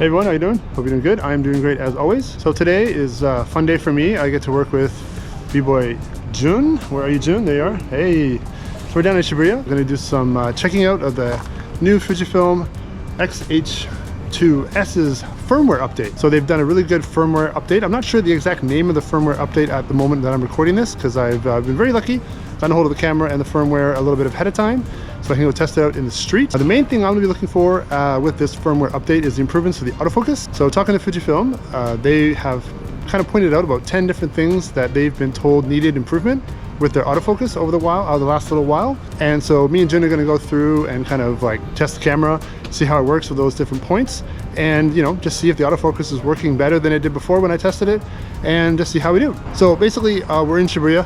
Hey everyone, how you doing? Hope you're doing good. I'm doing great as always. So today is a fun day for me. I get to work with B-boy Jun. Where are you, Jun? There you are. Hey. So we're down in Shibuya. We're gonna do some checking out of the new FujiFilm X-H2s's firmware update. So they've done a really good firmware update. I'm not sure the exact name of the firmware update at the moment that I'm recording this, because I've been very lucky. Gotten a hold of the camera and the firmware a little bit ahead of time, so I can go test it out in the street. The main thing I'm going to be looking for with this firmware update is the improvements to the autofocus. So talking to Fujifilm, they have kind of pointed out about 10 different things that they've been told needed improvement with their autofocus over the last little while. And so me and Jin are going to go through and kind of like test the camera, see how it works with those different points, and just see if the autofocus is working better than it did before when I tested it, and just see how we do. So basically we're in Shibuya.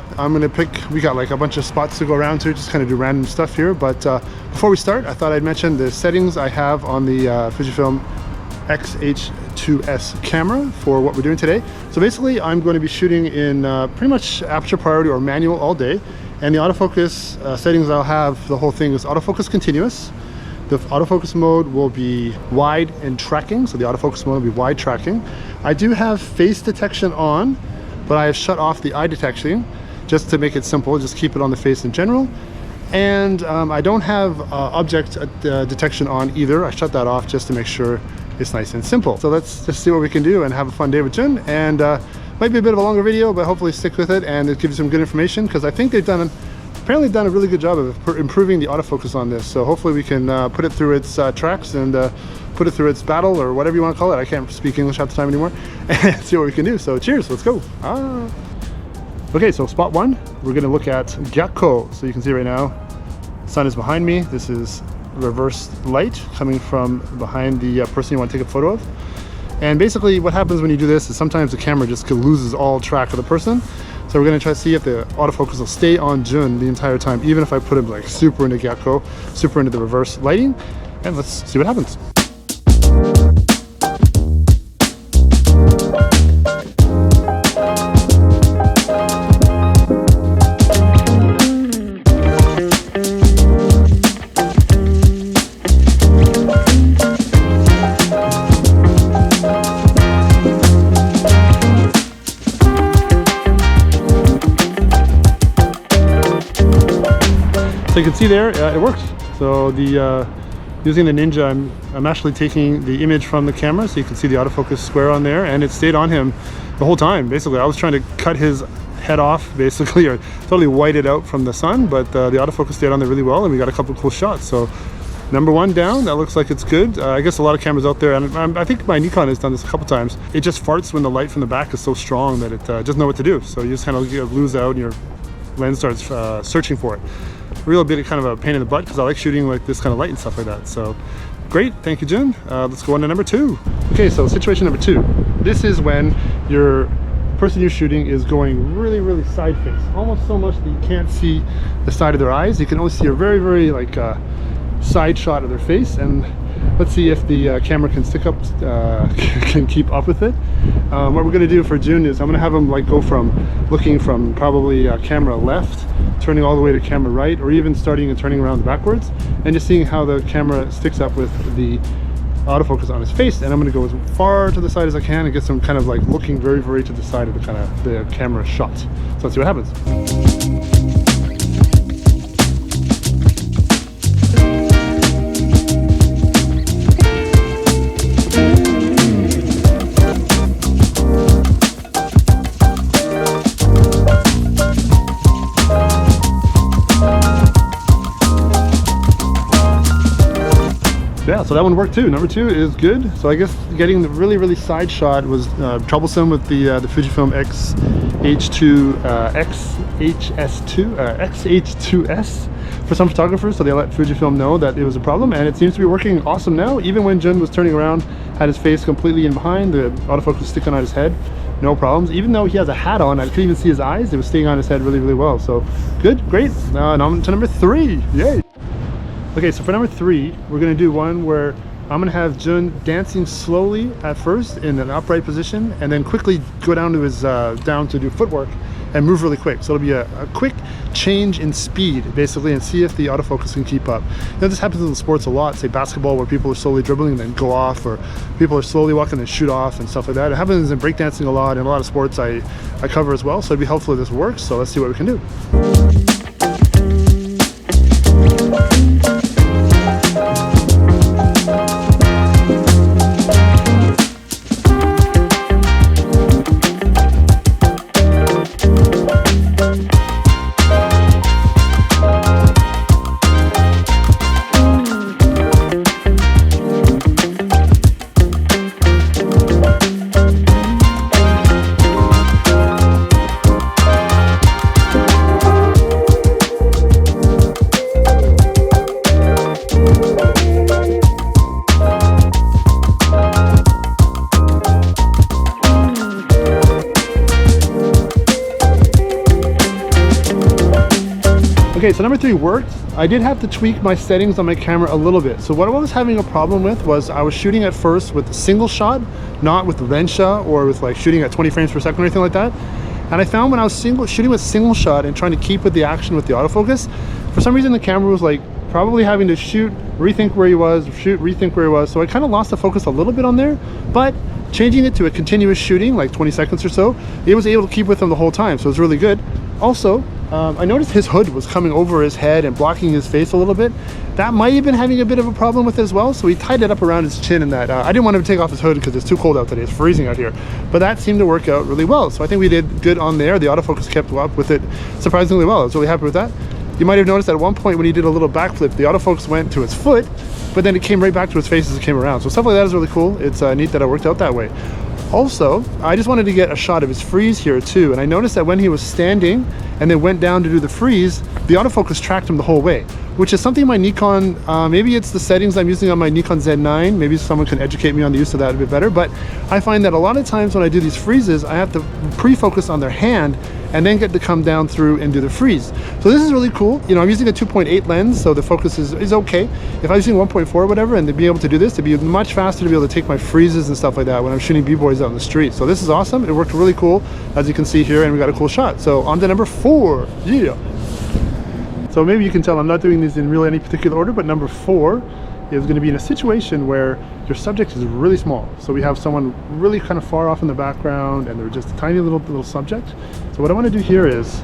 We got like a bunch of spots to go around to, just kind of do random stuff here. But before we start, I thought I'd mention the settings I have on the Fujifilm X-H2s camera for what we're doing today. So basically I'm going to be shooting in pretty much aperture priority or manual all day, and the autofocus settings I'll have, the whole thing is autofocus continuous. The autofocus mode will be wide and tracking, so the autofocus mode will be wide tracking. I do have face detection on, but I have shut off the eye detection just to make it simple, just keep it on the face in general. And I don't have object detection on either. I shut that off just to make sure it's nice and simple. So let's just see what we can do and have a fun day with Jun. And might be a bit of a longer video, but hopefully stick with it and it gives you some good information, because I think they've apparently done a really good job of improving the autofocus on this. So hopefully we can put it through its tracks and put it through its battle, or whatever you want to call it. I can't speak English half the time anymore. And see what we can do. So cheers, let's go. Okay, so spot one, we're going to look at Gyakko. So you can see right now, the sun is behind me. This is reverse light coming from behind the person you want to take a photo of. And basically what happens when you do this is sometimes the camera just loses all track of the person. So we're going to try to see if the autofocus will stay on Jun the entire time, even if I put him like super into Gyakko, super into the reverse lighting. And let's see what happens. So you can see there, it works. So using the Ninja, I'm actually taking the image from the camera, so you can see the autofocus square on there, and it stayed on him the whole time. Basically, I was trying to cut his head off, basically, or totally white it out from the sun, but the autofocus stayed on there really well, and we got a couple of cool shots. So number one down, that looks like it's good. I guess a lot of cameras out there, and I think my Nikon has done this a couple times, it just farts when the light from the back is so strong that it doesn't know what to do. So you just kind of lose out, and your lens starts searching for it. Real bit of kind of a pain in the butt, because I like shooting like this kind of light and stuff like that. So great, thank you, Jun. Let's go on to number two. Okay, so situation number two. This is when your person you're shooting is going really, really side face, almost so much that you can't see the side of their eyes. You can only see a very, very like side shot of their face. And let's see if the camera can can keep up with it. What we're going to do for Jun is I'm going to have him like go from looking from probably camera left, turning all the way to camera right, or even starting and turning around backwards, and just seeing how the camera sticks up with the autofocus on his face. And I'm going to go as far to the side as I can and get some kind of like looking very, very to the side of the camera shot. So let's see what happens. Yeah, so that one worked too. Number two is good. So I guess getting the really, really side shot was troublesome with the Fujifilm X-H2s for some photographers. So they let Fujifilm know that it was a problem, and it seems to be working awesome now. Even when Jun was turning around, had his face completely in behind, the autofocus was sticking on his head, no problems. Even though he has a hat on, I couldn't even see his eyes. It was staying on his head really, really well. So good, great. Now on to number three. Yay! Okay, so for number three, we're going to do one where I'm going to have Jun dancing slowly at first in an upright position, and then quickly go down to his down to do footwork, and move really quick. So it'll be a quick change in speed basically, and see if the autofocus can keep up. You know, this happens in sports a lot, say basketball, where people are slowly dribbling and then go off, or people are slowly walking and shoot off and stuff like that. It happens in breakdancing a lot, and a lot of sports I cover as well, so it'd be helpful if this works. So let's see what we can do. Okay, so number 3 worked. I did have to tweak my settings on my camera a little bit. So what I was having a problem with was I was shooting at first with a single shot, not with lens shot or with like shooting at 20 frames per second or anything like that. And I found when I was shooting with single shot and trying to keep with the action with the autofocus, for some reason the camera was like probably having to shoot, rethink where he was, shoot, rethink where he was. So I kind of lost the focus a little bit on there, but changing it to a continuous shooting, like 20 seconds or so, it was able to keep with him the whole time. So it was really good. Also, I noticed his hood was coming over his head and blocking his face a little bit. That might have been having a bit of a problem with it as well, so we tied it up around his chin, and that I didn't want him to take off his hood because it's too cold out today. It's freezing out here, but that seemed to work out really well. So I think we did good on there. The autofocus kept up with it surprisingly well. I was really happy with that. You might have noticed at one point when he did a little backflip, the autofocus went to his foot, but then it came right back to his face as it came around. So stuff like that is really cool. It's neat that it worked out that way. Also, I just wanted to get a shot of his freeze here too, and I noticed that when he was standing and then went down to do the freeze, the autofocus tracked him the whole way, which is something my Nikon, maybe it's the settings I'm using on my Nikon Z9, maybe someone can educate me on the use of that a bit better, but I find that a lot of times when I do these freezes, I have to pre-focus on their hand and then get to come down through and do the freeze. So this is really cool. You know, I'm using a 2.8 lens, so the focus is okay. If I was using 1.4 or whatever, and to be able to do this, to be much faster to be able to take my freezes and stuff like that when I'm shooting b-boys out in the street. So this is awesome. It worked really cool, as you can see here, and we got a cool shot. So on to number 4, yeah. So maybe you can tell I'm not doing these in really any particular order, but number 4 is going to be in a situation where your subject is really small. So we have someone really kind of far off in the background, and they're just a tiny little subject. So what I want to do here is,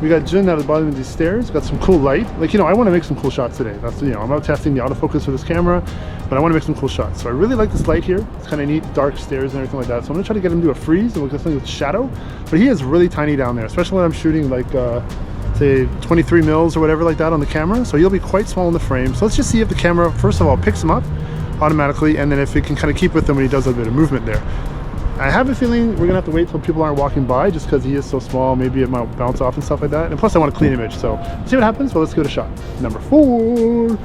we got Jun at the bottom of these stairs, got some cool light. Like, you know, I want to make some cool shots today. That's, you know, I'm out testing the autofocus with this camera, but I want to make some cool shots. So I really like this light here. It's kind of neat, dark stairs and everything like that. So I'm going to try to get him to do a freeze and look at something with shadow. But he is really tiny down there, especially when I'm shooting like, say 23 mils or whatever like that on the camera. So he'll be quite small in the frame. So let's just see if the camera, first of all, picks him up automatically, and then if it can kind of keep with him when he does a bit of movement there. I have a feeling we're gonna have to wait till people aren't walking by, just because he is so small. Maybe it might bounce off and stuff like that. And plus I want a clean image. So see what happens. Well, let's give it a shot. Number 4.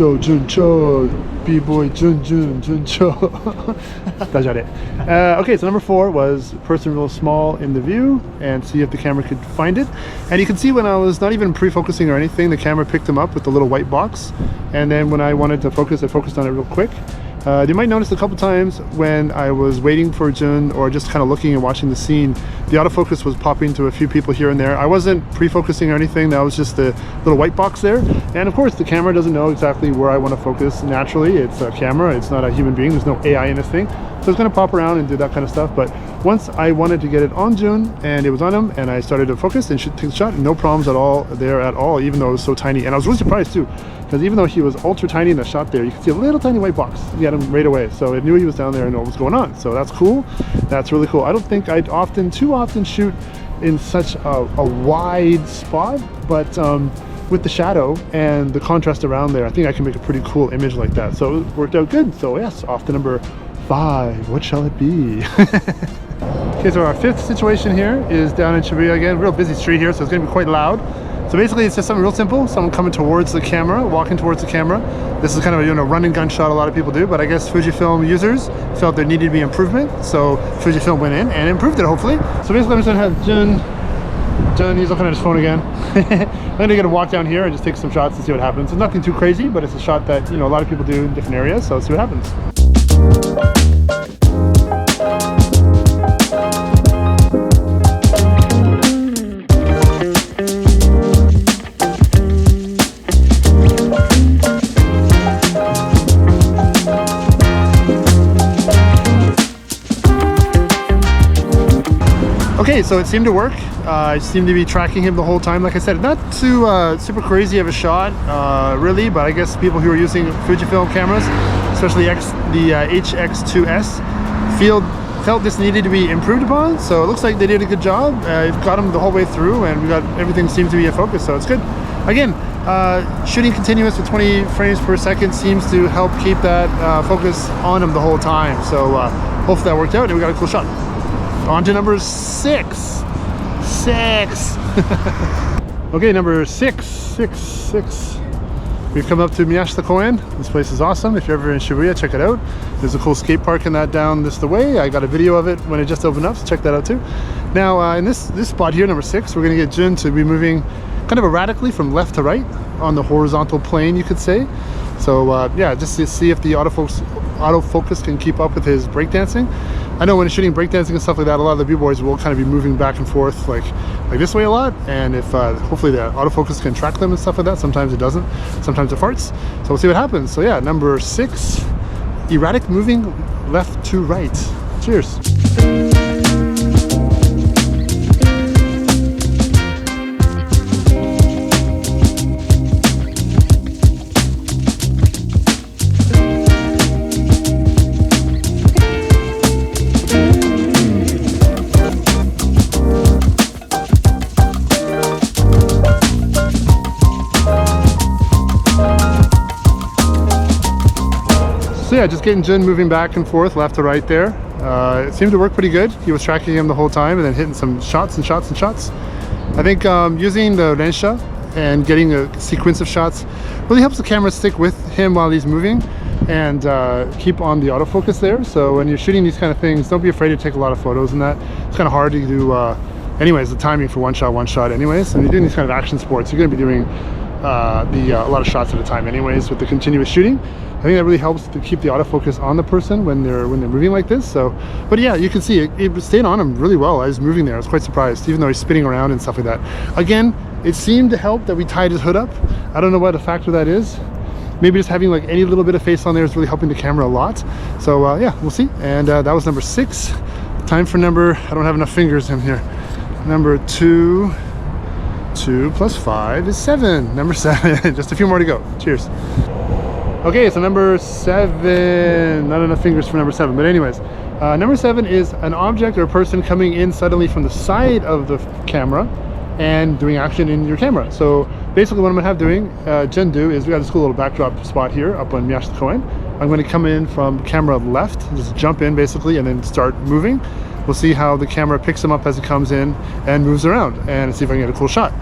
Juncho, B-boy Juncho. Okay, so number 4 was person real small in the view, and see if the camera could find it. And you can see when I was not even pre-focusing or anything, the camera picked him up with the little white box. And then when I wanted to focus, I focused on it real quick. You might notice a couple times when I was waiting for Jun or just kind of looking and watching the scene, the autofocus was popping to a few people here and there. I wasn't pre-focusing or anything. That was just the little white box there. And of course, the camera doesn't know exactly where I want to focus naturally. It's a camera. It's not a human being. There's no AI in this thing. So it's going to pop around and do that kind of stuff. But once I wanted to get it on Jun and it was on him, and I started to focus and take the shot, no problems at all there at all, even though it was so tiny. And I was really surprised too, because even though he was ultra tiny in the shot there, you can see a little tiny white box. You got him right away. So it knew he was down there and know what was going on. So that's cool. That's really cool. I don't think I'd too often shoot in such a wide spot, but with the shadow and the contrast around there, I think I can make a pretty cool image like that. So it worked out good. So yes, off to number 5. What shall it be? Okay, so our 5th situation here is down in Shibuya again. Real busy street here, so it's going to be quite loud. So basically it's just something real simple, someone coming towards the camera, walking towards the camera. This is kind of a run and gun shot a lot of people do, but I guess Fujifilm users felt there needed to be improvement, so Fujifilm went in and improved it, hopefully. So basically I'm just gonna have Jun, he's looking at his phone again. I'm gonna get a walk down here and just take some shots and see what happens. It's nothing too crazy, but it's a shot that a lot of people do in different areas, so let's see what happens. Okay, so it seemed to work. I seemed to be tracking him the whole time. Like I said, not too super crazy of a shot, really, but I guess people who are using Fujifilm cameras, especially the HX2s, felt this needed to be improved upon. So it looks like they did a good job. It got him the whole way through, and we got everything seems to be in focus, so it's good. Again, shooting continuous with 20 frames per second seems to help keep that focus on him the whole time. So hopefully that worked out, and we got a cool shot. On to number 6. Okay, number 6. We've come up to Miyashita Koen. This place is awesome. If you're ever in Shibuya, check it out. There's a cool skate park in that down this way. I got a video of it when it just opened up, so check that out too. Now in this spot here, number 6, we're gonna get Jun to be moving kind of erratically from left to right on the horizontal plane, you could say. So yeah, just to see if the autofocus can keep up with his breakdancing. I know when shooting breakdancing and stuff like that, a lot of the B-boys will kind of be moving back and forth like this way a lot, and if hopefully the autofocus can track them and stuff like that. Sometimes it doesn't, sometimes it farts, so we'll see what happens. So yeah, number 6, erratic moving left to right. Cheers. So yeah, just getting Jun moving back and forth, left to right there. It seemed to work pretty good. He was tracking him the whole time and then hitting some shots and shots and shots. I think using the Rensha and getting a sequence of shots really helps the camera stick with him while he's moving and keep on the autofocus there. So when you're shooting these kind of things, don't be afraid to take a lot of photos and that. It's kind of hard to do anyways, the timing for one shot anyways. And you're doing these kind of action sports, you're going to be doing a lot of shots at a time anyways with the continuous shooting. I think that really helps to keep the autofocus on the person when they're moving like this. So, but yeah, you can see it stayed on him really well. I was moving there. I was quite surprised, even though he's spinning around and stuff like that. Again, it seemed to help that we tied his hood up. I don't know what a factor that is. Maybe just having like any little bit of face on there is really helping the camera a lot. So yeah, we'll see. And that was number 6. Time for number, I don't have enough fingers in here. Number 2. 2 plus 5 is 7. Number 7. Just a few more to go. Cheers. Okay, so number 7. Not enough fingers for number 7, but anyways, number 7 is an object or a person coming in suddenly from the side of the camera and doing action in your camera. So basically what I'm gonna have doing, Jun do, is we got this cool little backdrop spot here up on Miyashita Koen. I'm going to come in from camera left, just jump in basically, and then start moving. We'll see how the camera picks him up as it comes in and moves around, and see if I can get a cool shot.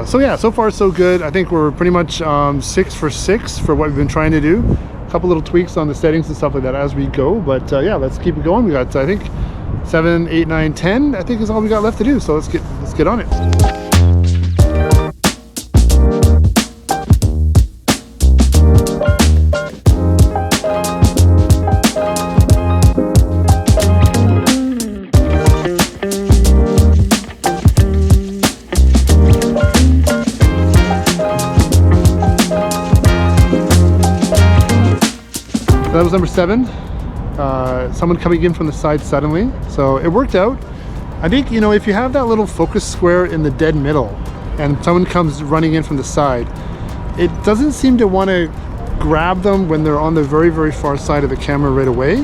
So yeah, so far so good. I think we're pretty much 6 for 6 for what we've been trying to do. A couple little tweaks on the settings and stuff like that as we go, but yeah, let's keep it going. We got, I think, 7, 8, 9, 10 I think is all we got left to do, so let's get on it. That was number 7. Someone coming in from the side suddenly, so it worked out. I think, you know, if you have that little focus square in the dead middle and someone comes running in from the side, it doesn't seem to want to grab them when they're on the very, very far side of the camera right away.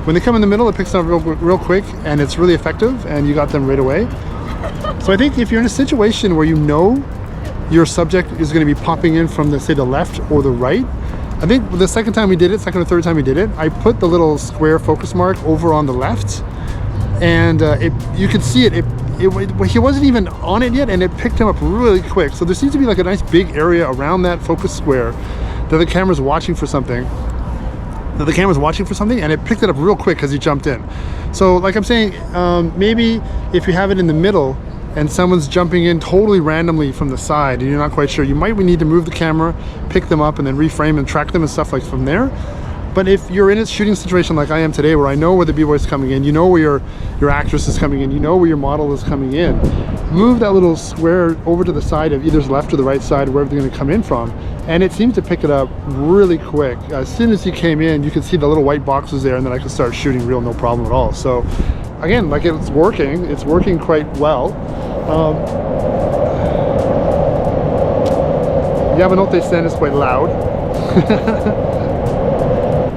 When they come in the middle, it picks them up real quick, and it's really effective, and you got them right away. So I think if you're in a situation where you know your subject is going to be popping in from the, say, the left or the right, I think the second time we did it, second or third time we did it, I put the little square focus mark over on the left, and you could see it he wasn't even on it yet, and it picked him up really quick. So there seems to be like a nice big area around that focus square that the camera's watching for something. And it picked it up real quick because he jumped in. So like I'm saying, maybe if you have it in the middle and someone's jumping in totally randomly from the side and you're not quite sure, you might need to move the camera, pick them up, and then reframe and track them and stuff like from there. But if you're in a shooting situation like I am today, where I know where the b-boy's coming in, you know where your actress is coming in, you know where your model is coming in, move that little square over to the side of either the left or the right side, wherever they're going to come in from, and it seems to pick it up really quick. As soon as he came in, you could see the little white boxes there, and then I could start shooting real, no problem at all. So again, like it's working quite well. Yamanote Sen is quite loud.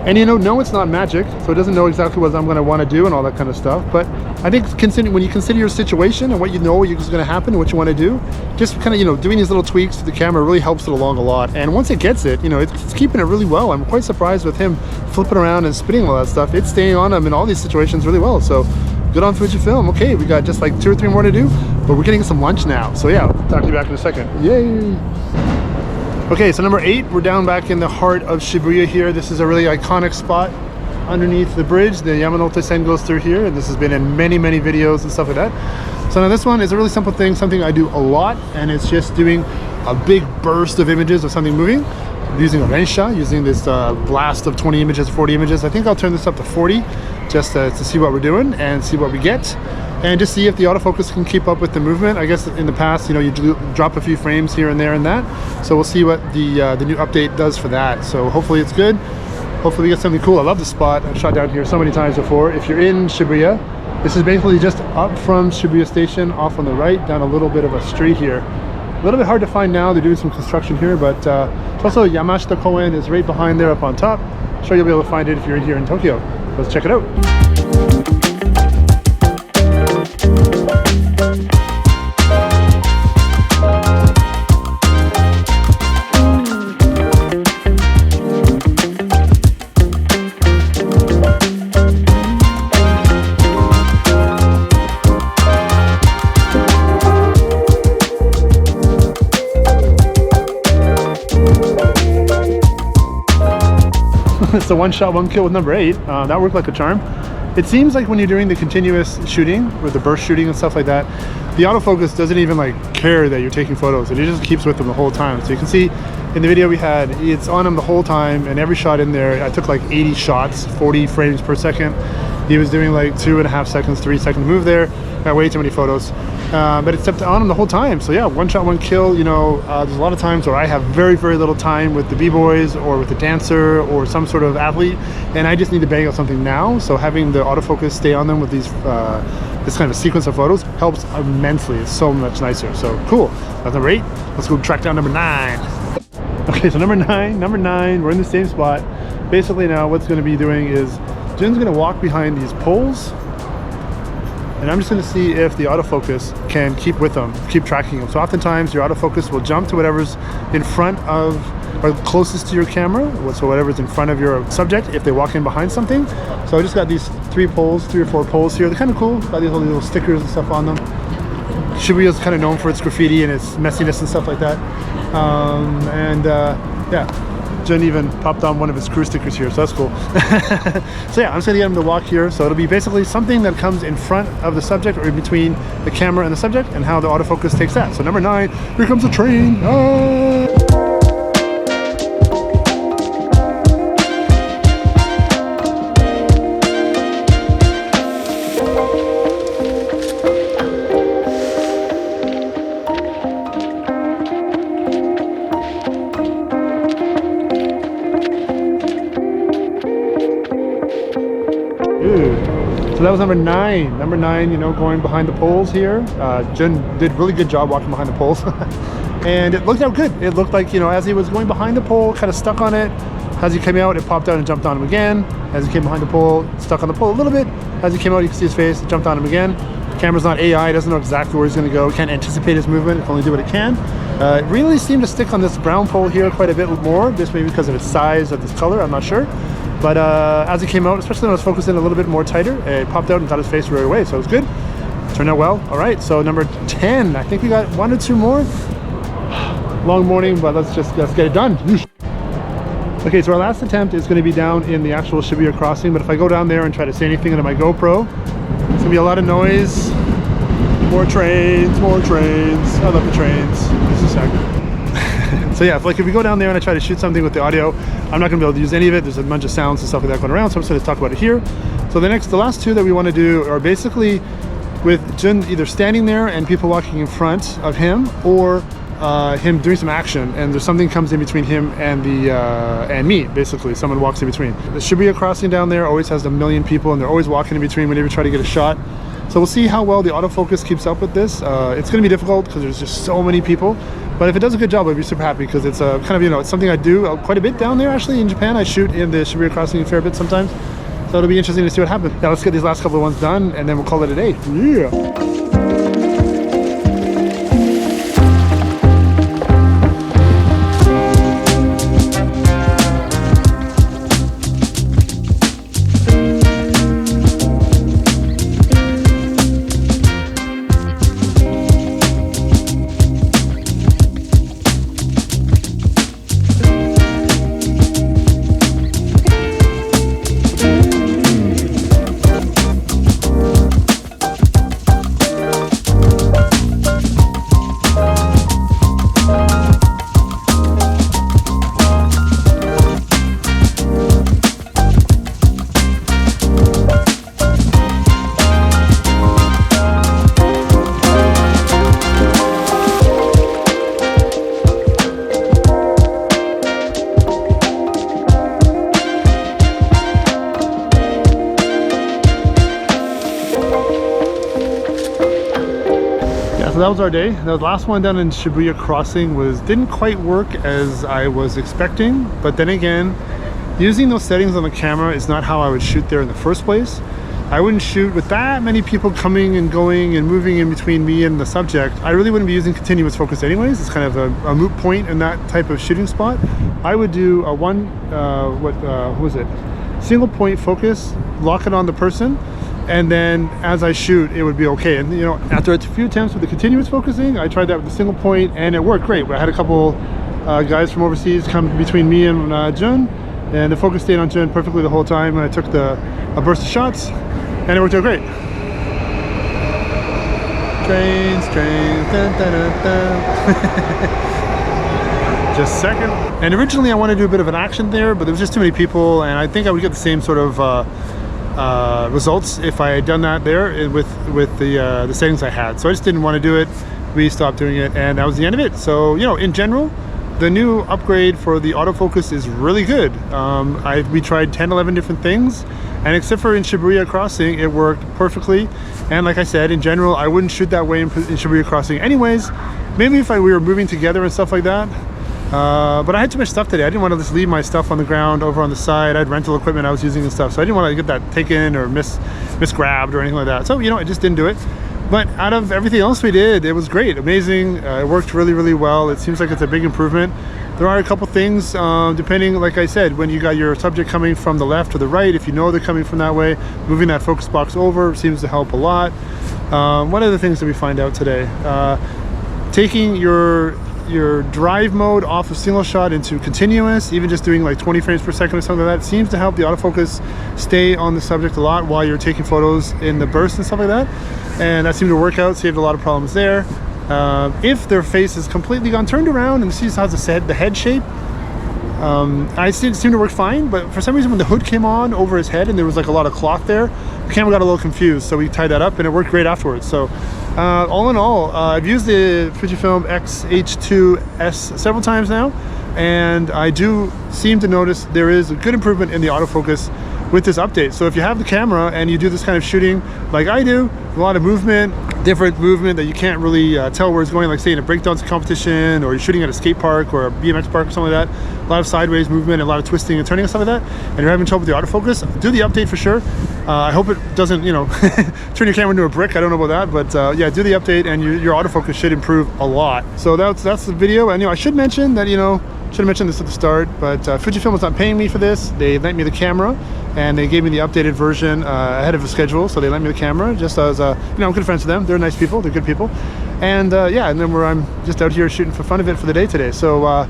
And you know, no, it's not magic, so it doesn't know exactly what I'm going to want to do and all that kind of stuff. But I think when you consider your situation and what you know is going to happen and what you want to do, just kind of, you know, doing these little tweaks to the camera really helps it along a lot. And once it gets it, you know, it's keeping it really well. I'm quite surprised with him flipping around and spinning all that stuff. It's staying on him in all these situations really well. So good on FujiFilm. Okay, we got just like 2 or 3 more to do, but we're getting some lunch now. So yeah, I'll talk to you back in a second. Yay! Okay, so number 8, we're down back in the heart of Shibuya here. This is a really iconic spot underneath the bridge. The Yamanote Sen goes through here, and this has been in many, many videos and stuff like that. So now this one is a really simple thing, something I do a lot, and it's just doing a big burst of images of something moving. Using a rensha, using this blast of 20 images, 40 images. I think I'll turn this up to 40 just to see what we're doing and see what we get. And just see if the autofocus can keep up with the movement. I guess in the past, you know, you drop a few frames here and there and that. So we'll see what the new update does for that. So hopefully it's good. Hopefully we get something cool. I love the spot. I've shot down here so many times before. If you're in Shibuya, this is basically just up from Shibuya Station, off on the right, down a little bit of a street here. A little bit hard to find now. They're doing some construction here, but it's also Yamashita Koen is right behind there up on top. I'm sure you'll be able to find it if you're in here in Tokyo. Let's check it out. It's a 1 shot 1 kill with number 8. That worked like a charm. It seems like when you're doing the continuous shooting with the burst shooting and stuff like that, the autofocus doesn't even like care that you're taking photos. It just keeps with them the whole time. So you can see in the video we had, it's on him the whole time, and every shot in there, I took like 80 shots, 40 frames per second. He was doing like 2.5 seconds, 3 second move there. Got way too many photos. But it's kept on him the whole time. So yeah, 1 shot 1 kill. You know, there's a lot of times where I have very, very little time with the b-boys or with the dancer or some sort of athlete, and I just need to bang out something now. So having the autofocus stay on them with these this kind of sequence of photos helps immensely. It's so much nicer. So cool. That's number 8. Let's go track down number 9. Okay, so number 9, we're in the same spot. Basically now what's going to be doing is Jin's going to walk behind these poles, and I'm just going to see if the autofocus can keep with them, keep tracking them. So oftentimes your autofocus will jump to whatever's in front of or closest to your camera, so whatever's in front of your subject if they walk in behind something. So I just got these 3 or 4 poles here. They're kind of cool. Got these little stickers and stuff on them. Shibuya is kind of known for its graffiti and its messiness and stuff like that. Yeah. Jin even popped on one of his crew stickers here, so that's cool. So yeah, I'm just gonna get him to walk here. So it'll be basically something that comes in front of the subject or in between the camera and the subject, and how the autofocus takes that. So number 9, here comes the train. Ah! So that was number 9. Number 9, you know, going behind the poles here. Jin did a really good job walking behind the poles. And it looked out good. It looked like, you know, as he was going behind the pole, kind of stuck on it. As he came out, it popped out and jumped on him again. As he came behind the pole, stuck on the pole a little bit. As he came out, you can see his face, it jumped on him again. The camera's not AI, it doesn't know exactly where he's going to go. It can't anticipate his movement, it can only do what it can. It really seemed to stick on this brown pole here quite a bit more, just maybe because of its size, of this color, I'm not sure. But as it came out, especially when I was focused in a little bit more tighter, it popped out and got his face right away, so it was good. Turned out well. All right, so number 10. I think we got 1 or 2 more. Long morning, but let's get it done. Okay, so our last attempt is going to be down in the actual Shibuya crossing, but if I go down there and try to say anything into my GoPro, it's going to be a lot of noise. More trains, more trains. I love the trains. Just a sec. So yeah, if we go down there and I try to shoot something with the audio, I'm not going to be able to use any of it. There's a bunch of sounds and stuff like that going around, so I'm just going to talk about it here. So the last 2 that we want to do are basically with Jun either standing there and people walking in front of him, or him doing some action, and there's something comes in between him and and me. Basically, someone walks in between. The Shibuya crossing down there always has a million people, and they're always walking in between whenever you try to get a shot. So we'll see how well the autofocus keeps up with this. It's going to be difficult because there's just so many people. But if it does a good job, I'd be super happy, because it's kind of, it's something I do quite a bit down there. Actually, in Japan, I shoot in the Shibuya crossing a fair bit sometimes. So it'll be interesting to see what happens. Now let's get these last couple of ones done, and then we'll call it a day. Yeah. So that was our day. The last one down in Shibuya crossing didn't quite work as I was expecting, but then again, using those settings on the camera is not how I would shoot there in the first place. I wouldn't shoot with that many people coming and going and moving in between me and the subject. I really wouldn't be using continuous focus anyways. It's kind of a moot point in that type of shooting spot. I would do a single point focus, lock it on the person, and then as I shoot, it would be okay. And after a few attempts with the continuous focusing, I tried that with a single point, and it worked great. I had a couple guys from overseas come between me and Jun, and the focus stayed on Jun perfectly the whole time. I took a burst of shots, and it worked out great. Trains, dun, dun, dun, dun. Just a second. And originally I wanted to do a bit of an action there, but there was just too many people, and I think I would get the same sort of results if I had done that there with the settings I had. So I just didn't want to do it. We stopped doing it, and that was the end of it. So in general, the new upgrade for the autofocus is really good. We tried 10-11 different things, and except for in Shibuya crossing, it worked perfectly. And like I said, in general, I wouldn't shoot that way in Shibuya crossing anyways. Maybe if we were moving together and stuff like that. But I had too much stuff today. I didn't want to just leave my stuff on the ground over on the side. I had rental equipment I was using and stuff, so I didn't want to get that taken or misgrabbed or anything like that. So I just didn't do it. But out of everything else we did, it was great, amazing. It worked really, really well. It seems like it's a big improvement. There are a couple things, depending, like I said, when you got your subject coming from the left or the right, if you know they're coming from that way, moving that focus box over seems to help a lot. What other things did we find out today? Taking your drive mode off of single shot into continuous, even just doing like 20 frames per second or something like that, seems to help the autofocus stay on the subject a lot while you're taking photos in the burst and stuff like that. And that seemed to work out, saved a lot of problems there. If their face is completely gone turned around and see how the head shape, I seemed to work fine, but for some reason when the hood came on over his head and there was like a lot of cloth there, the camera got a little confused, so we tied that up and it worked great afterwards. So all in all, I've used the FujiFilm X-H2s several times now, and I do seem to notice there is a good improvement in the autofocus with this update. So if you have the camera and you do this kind of shooting like I do, a lot of movement, different movement that you can't really tell where it's going, like say in a breakdance competition, or you're shooting at a skate park or a BMX park or something like that, a lot of sideways movement, a lot of twisting and turning and stuff like that, and you're having trouble with the autofocus, do the update for sure. I hope it doesn't, turn your camera into a brick. I don't know about that, but yeah, do the update and your autofocus should improve a lot. So that's the video. And I should mention that, should have mentioned this at the start, but Fujifilm was not paying me for this. They lent me the camera. and they gave me the updated version ahead of the schedule, so they lent me the camera just as I'm good friends with them. They're nice people, they're good people, and yeah, and then I'm just out here shooting for fun of it for the day today. So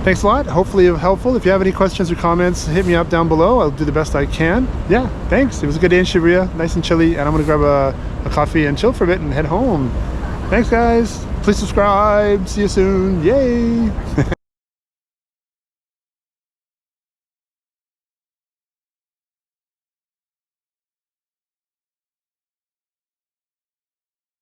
thanks a lot. Hopefully it was helpful. If you have any questions or comments, hit me up down below. I'll do the best I can. Yeah, thanks. It was a good day in Shibuya, nice and chilly, and I'm gonna grab a coffee and chill for a bit and head home. Thanks guys. Please subscribe. See you soon. Yay.